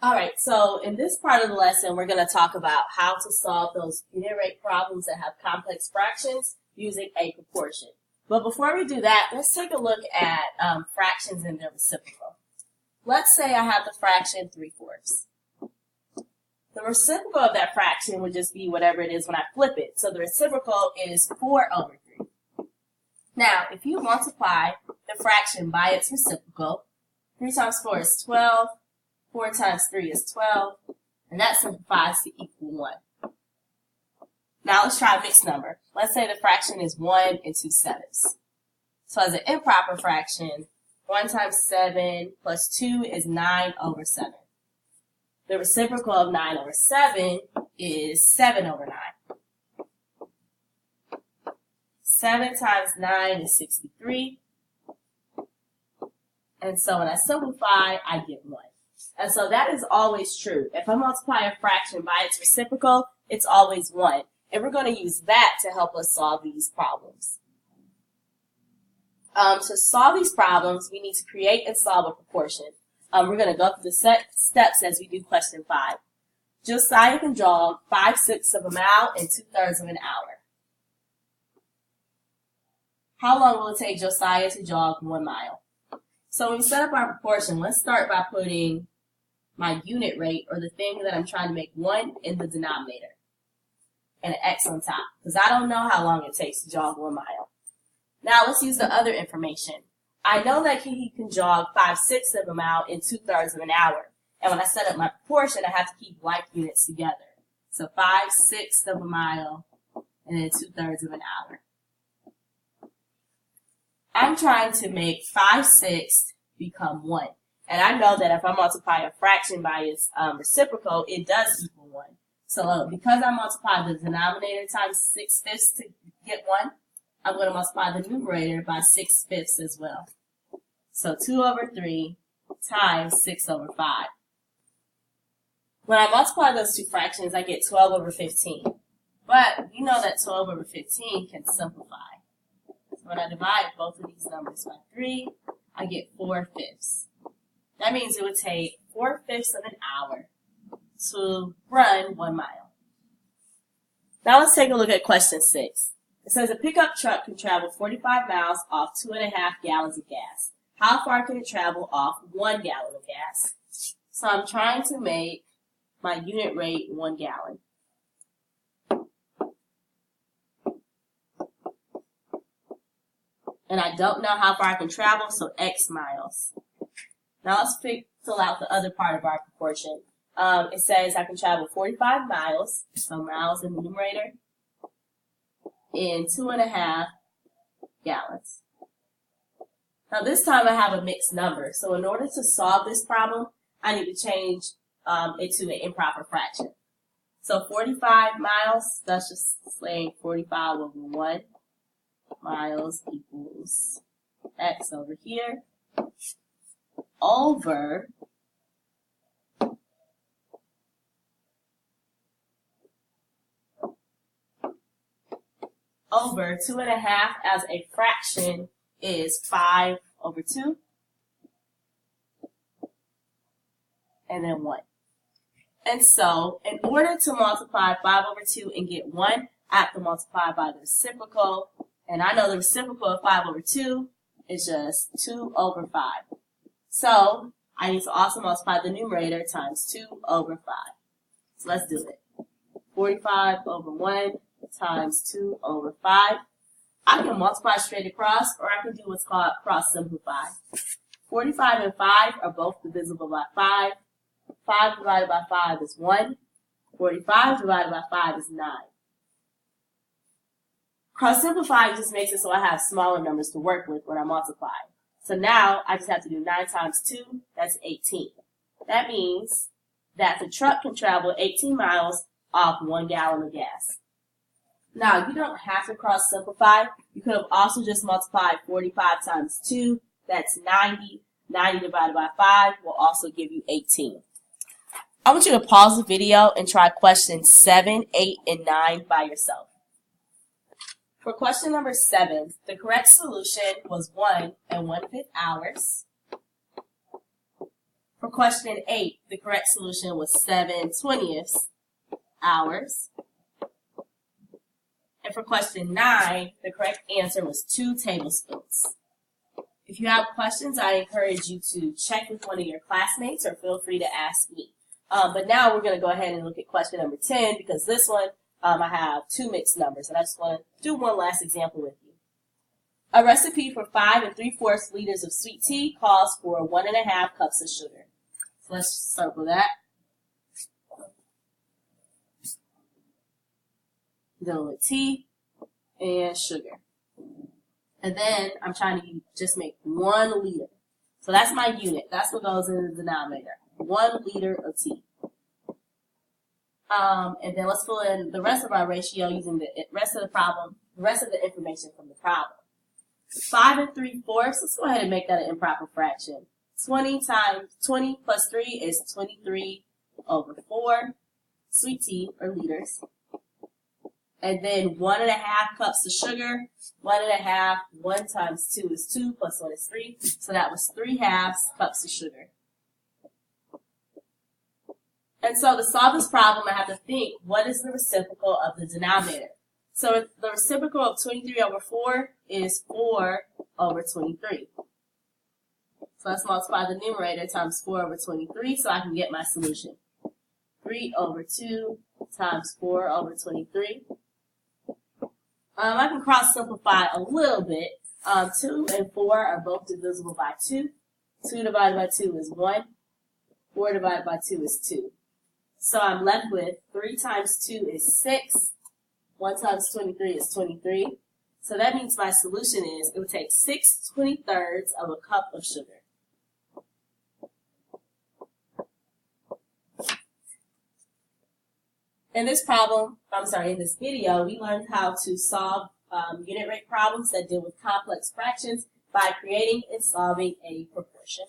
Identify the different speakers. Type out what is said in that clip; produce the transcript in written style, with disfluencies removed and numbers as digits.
Speaker 1: Alright, so in this part of the lesson, we're going to talk about how to solve those unit rate problems that have complex fractions using a proportion. But before we do that, let's take a look at fractions and their reciprocal. Let's say I have the fraction 3/4. The reciprocal of that fraction would just be whatever it is when I flip it. So the reciprocal is 4/3. Now, if you multiply the fraction by its reciprocal, 3 times 4 is 12. 4 times 3 is 12, and that simplifies to equal 1. Now let's try a mixed number. Let's say the fraction is 1 and 2/7. So as an improper fraction, 1 times 7 plus 2 is 9/7. The reciprocal of 9/7 is 7/9. 7 times 9 is 63. And so when I simplify, I get 1. And so that is always true. If I multiply a fraction by its reciprocal, it's always 1. And we're going to use that to help us solve these problems. To solve these problems, we need to create and solve a proportion. We're going to go through the steps as we do question 5. Josiah can jog 5/6 of a mile in 2/3 of an hour. How long will it take Josiah to jog 1 mile? So when we set up our proportion, let's start by putting my unit rate, or the thing that I'm trying to make 1, in the denominator, and an X on top, because I don't know how long it takes to jog 1 mile. Now let's use the other information. I know that he can jog 5/6 of a mile in 2/3 of an hour, and when I set up my proportion, I have to keep like units together. So 5/6 of a mile, and then 2/3 of an hour. I'm trying to make 5/6 become 1. And I know that if I multiply a fraction by its reciprocal, it does equal 1. So because I multiply the denominator times 6/5 to get 1, I'm going to multiply the numerator by 6/5 as well. So 2/3 times 6/5. When I multiply those two fractions, I get 12/15. But you know that 12/15 can simplify. So when I divide both of these numbers by 3, I get 4/5. That means it would take 4/5 of an hour to run 1 mile. Now let's take a look at question 6. It says a pickup truck can travel 45 miles off 2.5 gallons of gas. How far can it travel off 1 gallon of gas? So I'm trying to make my unit rate 1 gallon. And I don't know how far I can travel, so X miles. Now let's fill out the other part of our proportion. It says I can travel 45 miles, so miles in the numerator, in 2.5 gallons. Now this time I have a mixed number, so in order to solve this problem, I need to change it to an improper fraction. So 45 miles, that's just saying 45/1 miles equals X over here, over 2.5 as a fraction is 5/2, and then 1. And so, in order to multiply 5/2 and get 1, I have to multiply by the reciprocal, and I know the reciprocal of 5/2 is just 2/5. So, I need to also multiply the numerator times 2/5. So let's do it. 45/1 times 2/5. I can multiply straight across, or I can do what's called cross simplify. 45 and 5 are both divisible by 5. 5 divided by 5 is 1. 45 divided by 5 is 9. Cross simplify just makes it so I have smaller numbers to work with when I multiply. So now I just have to do 9 times 2, that's 18. That means that the truck can travel 18 miles off 1 gallon of gas. Now, you don't have to cross simplify. You could have also just multiplied 45 times 2, that's 90. 90 divided by 5 will also give you 18. I want you to pause the video and try questions 7, 8, and 9 by yourself. For question number 7, the correct solution was 1 1/5 hours. For question 8, the correct solution was 7/20 hours. And for question 9, the correct answer was 2 tablespoons. If you have questions, I encourage you to check with one of your classmates or feel free to ask me. But now we're going to go ahead and look at question number 10 because this one I have 2 mixed numbers. And I just want to do one last example with you. A recipe for 5 3/4 liters of sweet tea calls for 1 1/2 cups of sugar. So let's circle that. Dealing with tea and sugar. And then I'm trying to just make 1 liter. So that's my unit. That's what goes in the denominator. 1 liter of tea. And then let's fill in the rest of our ratio using the rest of the information from the problem. 5 3/4, let's go ahead and make that an improper fraction. 20 plus 3 is 23/4 sweet tea, or liters. And then 1 1/2 cups of sugar. 1 1/2, 1 times 2 is 2, plus 1 is 3. So that was 3/2 cups of sugar. And so to solve this problem, I have to think, what is the reciprocal of the denominator? So the reciprocal of 23/4 is 4/23. So let's multiply the numerator times 4/23 so I can get my solution. 3/2 times 4/23. I can cross simplify a little bit. 2 and 4 are both divisible by 2. 2 divided by 2 is 1. 4 divided by 2 is 2. So I'm left with 3 times 2 is 6. 1 times 23 is 23. So that means my solution is it would take 6/23 of a cup of sugar. In this video, we learned how to solve unit rate problems that deal with complex fractions by creating and solving a proportion.